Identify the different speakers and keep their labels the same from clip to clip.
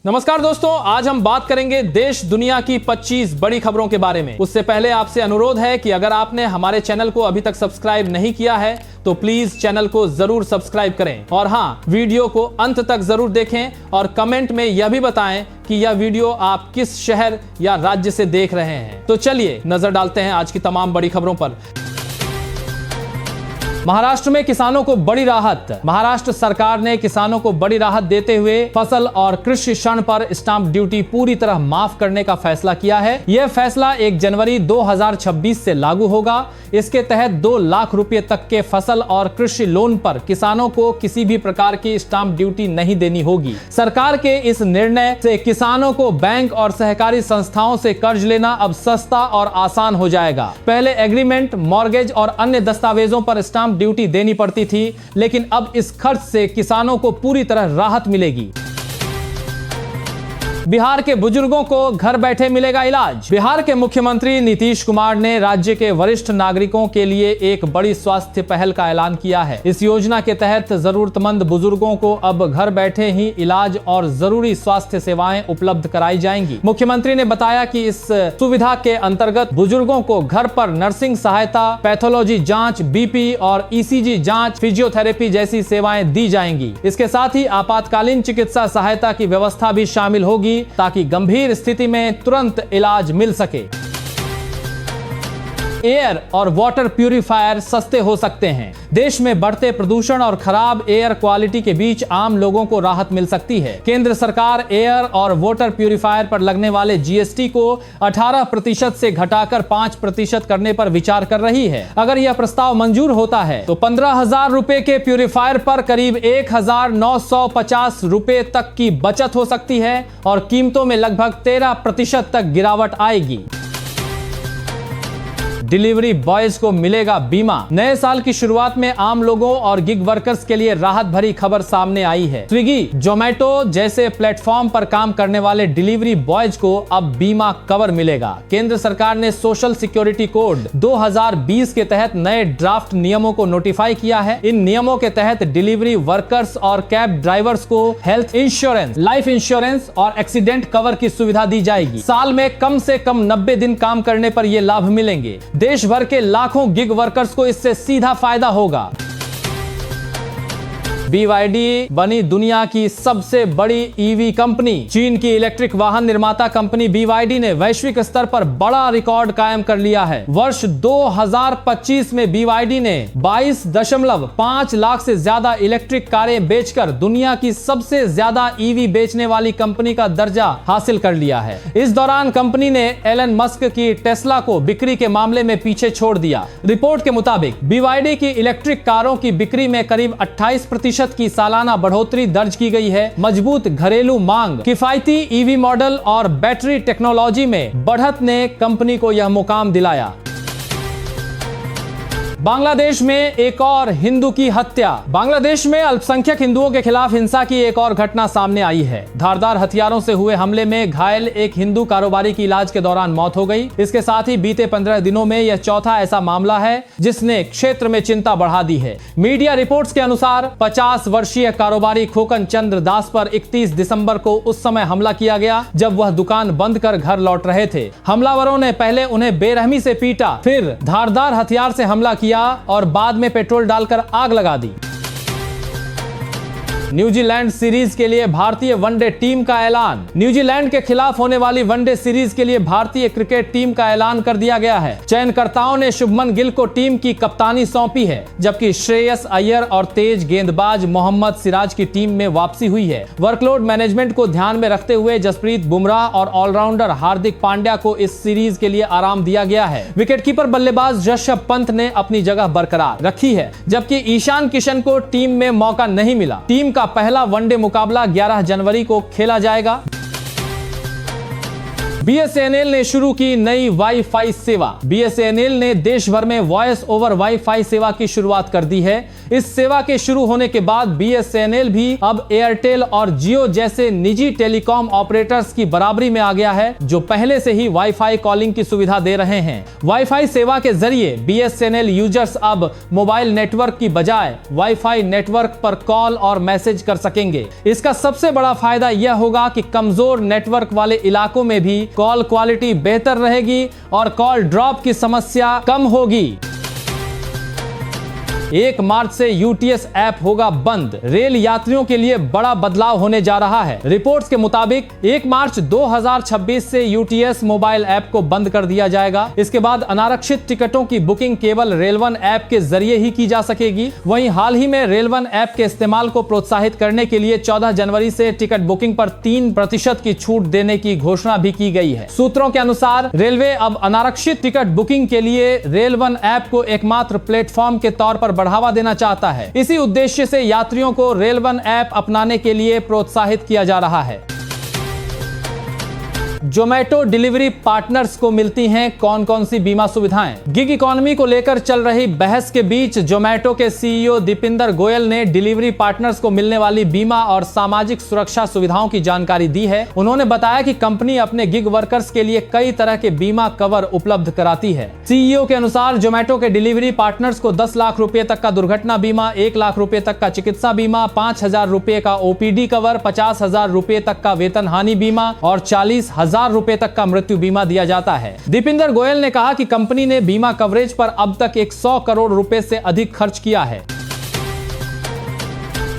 Speaker 1: नमस्कार दोस्तों, आज हम बात करेंगे देश दुनिया की 25 बड़ी खबरों के बारे में। उससे पहले आपसे अनुरोध है कि अगर आपने हमारे चैनल को अभी तक सब्सक्राइब नहीं किया है तो प्लीज चैनल को जरूर सब्सक्राइब करें और हाँ, वीडियो को अंत तक जरूर देखें और कमेंट में यह भी बताएं कि यह वीडियो आप किस शहर या राज्य से देख रहे हैं। तो चलिए नजर डालते हैं आज की तमाम बड़ी खबरों पर। महाराष्ट्र में किसानों को बड़ी राहत। महाराष्ट्र सरकार ने किसानों को बड़ी राहत देते हुए फसल और कृषि ऋण पर स्टाम्प ड्यूटी पूरी तरह माफ करने का फैसला किया है। यह फैसला 1 जनवरी 2026 से लागू होगा। इसके तहत 2 लाख रुपए तक के फसल और कृषि लोन पर किसानों को किसी भी प्रकार की स्टाम्प ड्यूटी नहीं देनी होगी। सरकार के इस निर्णय से किसानों को बैंक और सहकारी संस्थाओं से कर्ज लेना अब सस्ता और आसान हो जाएगा। पहले एग्रीमेंट, मॉर्गेज और अन्य दस्तावेजों पर स्टाम्प ड्यूटी देनी पड़ती थी, लेकिन अब इस खर्च से किसानों को पूरी तरह राहत मिलेगी। बिहार के बुजुर्गों को घर बैठे मिलेगा इलाज। बिहार के मुख्यमंत्री नीतीश कुमार ने राज्य के वरिष्ठ नागरिकों के लिए एक बड़ी स्वास्थ्य पहल का ऐलान किया है। इस योजना के तहत जरूरतमंद बुजुर्गों को अब घर बैठे ही इलाज और जरूरी स्वास्थ्य सेवाएं उपलब्ध कराई जाएंगी। मुख्यमंत्री ने बताया कि इस सुविधा के अंतर्गत बुजुर्गों को घर पर नर्सिंग सहायता, पैथोलॉजी जाँच, BP और ECG जाँच, फिजियोथेरेपी जैसी सेवाएं दी जाएंगी। इसके साथ ही आपातकालीन चिकित्सा सहायता की व्यवस्था भी शामिल होगी ताकि गंभीर स्थिति में तुरंत इलाज मिल सके। एयर और वाटर प्यूरिफायर सस्ते हो सकते हैं। देश में बढ़ते प्रदूषण और खराब एयर क्वालिटी के बीच आम लोगों को राहत मिल सकती है। केंद्र सरकार एयर और वाटर प्यूरिफायर पर लगने वाले GST को 18% से घटाकर 5% करने पर विचार कर रही है। अगर यह प्रस्ताव मंजूर होता है तो 15,000 रुपए के प्यूरिफायर पर करीब 1,950 रुपए तक की बचत हो सकती है और कीमतों में लगभग 13% तक गिरावट आएगी। डिलीवरी बॉयज को मिलेगा बीमा। नए साल की शुरुआत में आम लोगों और गिग वर्कर्स के लिए राहत भरी खबर सामने आई है। स्विगी, जोमेटो जैसे प्लेटफॉर्म पर काम करने वाले डिलीवरी बॉयज को अब बीमा कवर मिलेगा। केंद्र सरकार ने सोशल सिक्योरिटी कोड 2020 के तहत नए ड्राफ्ट नियमों को नोटिफाई किया है। इन नियमों के तहत डिलीवरी वर्कर्स और कैब ड्राइवर्स को हेल्थ इंश्योरेंस, लाइफ इंश्योरेंस और एक्सीडेंट कवर की सुविधा दी जाएगी। साल में कम से कम 90 दिन काम करने पर ये लाभ मिलेंगे। देश भर के लाखों गिग वर्कर्स को इससे सीधा फायदा होगा। BYD बनी दुनिया की सबसे बड़ी EV कंपनी। चीन की इलेक्ट्रिक वाहन निर्माता कंपनी BYD ने वैश्विक स्तर पर बड़ा रिकॉर्ड कायम कर लिया है। वर्ष 2025 में BYD ने 22.5 लाख से ज्यादा इलेक्ट्रिक कारें बेचकर दुनिया की सबसे ज्यादा EV बेचने वाली कंपनी का दर्जा हासिल कर लिया है। इस दौरान कंपनी ने एलन मस्क की टेस्ला को बिक्री के मामले में पीछे छोड़ दिया। रिपोर्ट के मुताबिक BYD की इलेक्ट्रिक कारों की बिक्री में करीब 28% की सालाना बढ़ोतरी दर्ज की गई है। मजबूत घरेलू मांग, किफायती EV मॉडल और बैटरी टेक्नोलॉजी में बढ़त ने कंपनी को यह मुकाम दिलाया। बांग्लादेश में एक और हिंदू की हत्या। बांग्लादेश में अल्पसंख्यक हिंदुओं के खिलाफ हिंसा की एक और घटना सामने आई है। धारदार हथियारों से हुए हमले में घायल एक हिंदू कारोबारी की इलाज के दौरान मौत हो गई। इसके साथ ही बीते 15 दिनों में यह चौथा ऐसा मामला है जिसने क्षेत्र में चिंता बढ़ा दी है। मीडिया रिपोर्ट्स के अनुसार 50 वर्षीय कारोबारी खोकन चंद्र दास पर 31 दिसंबर को उस समय हमला किया गया जब वह दुकान बंद कर घर लौट रहे थे। हमलावरों ने पहले उन्हें बेरहमी से पीटा, फिर धारदार हथियार से हमला किया और बाद में पेट्रोल डालकर आग लगा दी। न्यूजीलैंड सीरीज के लिए भारतीय वनडे टीम का ऐलान। न्यूजीलैंड के खिलाफ होने वाली वनडे सीरीज के लिए भारतीय क्रिकेट टीम का ऐलान कर दिया गया है। चयनकर्ताओं ने शुभमन गिल को टीम की कप्तानी सौंपी है, जबकि श्रेयस अय्यर और तेज गेंदबाज मोहम्मद सिराज की टीम में वापसी हुई है। वर्कलोड मैनेजमेंट को ध्यान में रखते हुए जसप्रीत बुमराह और ऑलराउंडर हार्दिक पांड्या को इस सीरीज के लिए आराम दिया गया है। विकेटकीपर बल्लेबाज ऋषभ पंत ने अपनी जगह बरकरार रखी है, जबकि ईशान किशन को टीम में मौका नहीं मिला। टीम का पहला वनडे मुकाबला 11 जनवरी को खेला जाएगा। BSNL ने शुरू की नई वाईफाई सेवा। BSNL ने देश भर में वॉइस ओवर वाईफाई सेवा की शुरुआत कर दी है। इस सेवा के शुरू होने के बाद BSNL भी अब एयरटेल और जियो जैसे निजी टेलीकॉम ऑपरेटर्स की बराबरी में आ गया है, जो पहले से ही वाईफाई कॉलिंग की सुविधा दे रहे हैं। वाईफाई सेवा के जरिए BSNL यूजर्स अब मोबाइल नेटवर्क की बजाय वाईफाई नेटवर्क पर कॉल और मैसेज कर सकेंगे। इसका सबसे बड़ा फायदा यह होगा कि कमजोर नेटवर्क वाले इलाकों में भी कॉल क्वालिटी बेहतर रहेगी और कॉल ड्रॉप की समस्या कम होगी। 1 मार्च से UTS ऐप होगा बंद। रेल यात्रियों के लिए बड़ा बदलाव होने जा रहा है। रिपोर्ट्स के मुताबिक 1 मार्च 2026 से UTS मोबाइल ऐप को बंद कर दिया जाएगा। इसके बाद अनारक्षित टिकटों की बुकिंग केवल रेल1 ऐप के जरिए ही की जा सकेगी। वहीं हाल ही में रेल1 ऐप के इस्तेमाल को प्रोत्साहित करने के लिए 14 जनवरी से टिकट बुकिंग पर 3% की छूट देने की घोषणा भी की गई है। सूत्रों के अनुसार रेलवे अब अनारक्षित टिकट बुकिंग के लिए रेल1 ऐप को एकमात्र प्लेटफॉर्म के तौर पर बढ़ावा देना चाहता है। इसी उद्देश्य से यात्रियों को रेल1 ऐप अपनाने के लिए प्रोत्साहित किया जा रहा है। जोमेटो डिलीवरी पार्टनर्स को मिलती हैं कौन कौन सी बीमा सुविधाएं। गिग इकोनॉमी को लेकर चल रही बहस के बीच जोमेटो के CEO दीपिंदर गोयल ने डिलीवरी पार्टनर्स को मिलने वाली बीमा और सामाजिक सुरक्षा सुविधाओं की जानकारी दी है। उन्होंने बताया कि कंपनी अपने गिग वर्कर्स के लिए कई तरह के बीमा कवर उपलब्ध कराती है। CEO के अनुसार जोमेटो के डिलीवरी पार्टनर्स को 10 लाख रुपए तक का दुर्घटना बीमा, 1 लाख रुपए तक का चिकित्सा बीमा, 5,000 रुपए का OPD कवर, 50,000 रुपए तक का वेतन हानि बीमा और 40,000 रुपए तक का मृत्यु बीमा दिया जाता है। दीपिंदर गोयल ने कहा कि कंपनी ने बीमा कवरेज पर अब तक 100 करोड़ रुपए से अधिक खर्च किया है।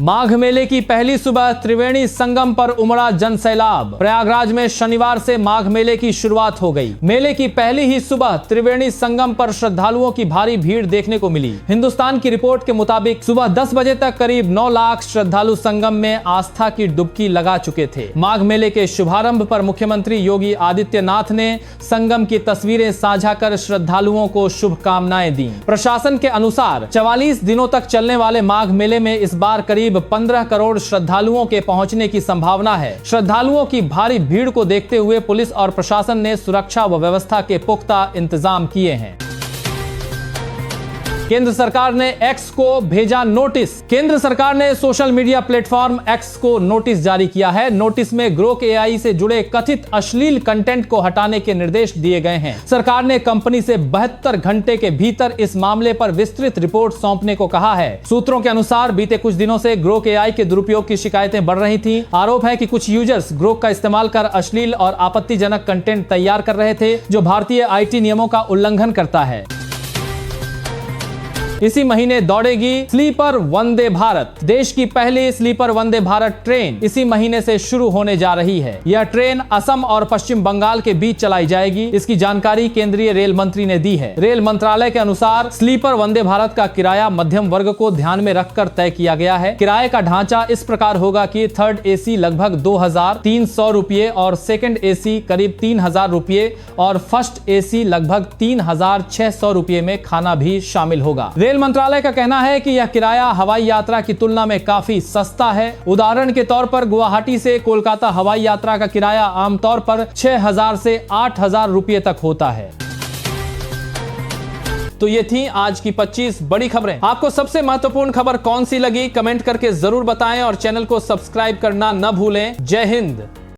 Speaker 1: माघ मेले की पहली सुबह त्रिवेणी संगम पर उमड़ा जनसैलाब। प्रयागराज में शनिवार से माघ मेले की शुरुआत हो गई। मेले की पहली ही सुबह त्रिवेणी संगम पर श्रद्धालुओं की भारी भीड़ देखने को मिली। हिंदुस्तान की रिपोर्ट के मुताबिक सुबह 10 बजे तक करीब 9 लाख श्रद्धालु संगम में आस्था की डुबकी लगा चुके थे। माघ मेले के शुभारंभ पर मुख्यमंत्री योगी आदित्यनाथ ने संगम की तस्वीरें साझा कर श्रद्धालुओं को शुभकामनाएं दी। प्रशासन के अनुसार 44 दिनों तक चलने वाले माघ मेले में इस बार करीब 15 करोड़ श्रद्धालुओं के पहुंचने की संभावना है। श्रद्धालुओं की भारी भीड़ को देखते हुए पुलिस और प्रशासन ने सुरक्षा व व्यवस्था के पुख्ता इंतजाम किए हैं। केंद्र सरकार ने X को भेजा नोटिस। केंद्र सरकार ने सोशल मीडिया प्लेटफॉर्म X को नोटिस जारी किया है। नोटिस में ग्रोक AI से जुड़े कथित अश्लील कंटेंट को हटाने के निर्देश दिए गए हैं। सरकार ने कंपनी से 72 घंटे के भीतर इस मामले पर विस्तृत रिपोर्ट सौंपने को कहा है। सूत्रों के अनुसार बीते कुछ दिनों से ग्रोक AI के दुरुपयोग की शिकायतें बढ़ रही थी। आरोप है कि कुछ यूजर्स ग्रोक का इस्तेमाल कर अश्लील और आपत्तिजनक कंटेंट तैयार कर रहे थे, जो भारतीय IT नियमों का उल्लंघन करता है। इसी महीने दौड़ेगी स्लीपर वंदे भारत। देश की पहली स्लीपर वंदे भारत ट्रेन इसी महीने से शुरू होने जा रही है। यह ट्रेन असम और पश्चिम बंगाल के बीच चलाई जाएगी। इसकी जानकारी केंद्रीय रेल मंत्री ने दी है। रेल मंत्रालय के अनुसार स्लीपर वंदे भारत का किराया मध्यम वर्ग को ध्यान में रखकर तय किया गया है। किराए का ढांचा इस प्रकार होगा कि थर्ड AC लगभग 2,300 रुपये और सेकंड AC करीब 3,000 रुपये और फर्स्ट AC लगभग 3,600 रुपये में खाना भी शामिल होगा। रेल मंत्रालय का कहना है कि यह किराया हवाई यात्रा की तुलना में काफी सस्ता है। उदाहरण के तौर पर गुवाहाटी से कोलकाता हवाई यात्रा का किराया आमतौर पर 6,000 से 8,000 रुपये तक होता है। तो ये थी आज की 25 बड़ी खबरें। आपको सबसे महत्वपूर्ण खबर कौन सी लगी कमेंट करके जरूर बताएं और चैनल को सब्सक्राइब करना न भूलें। जय हिंद।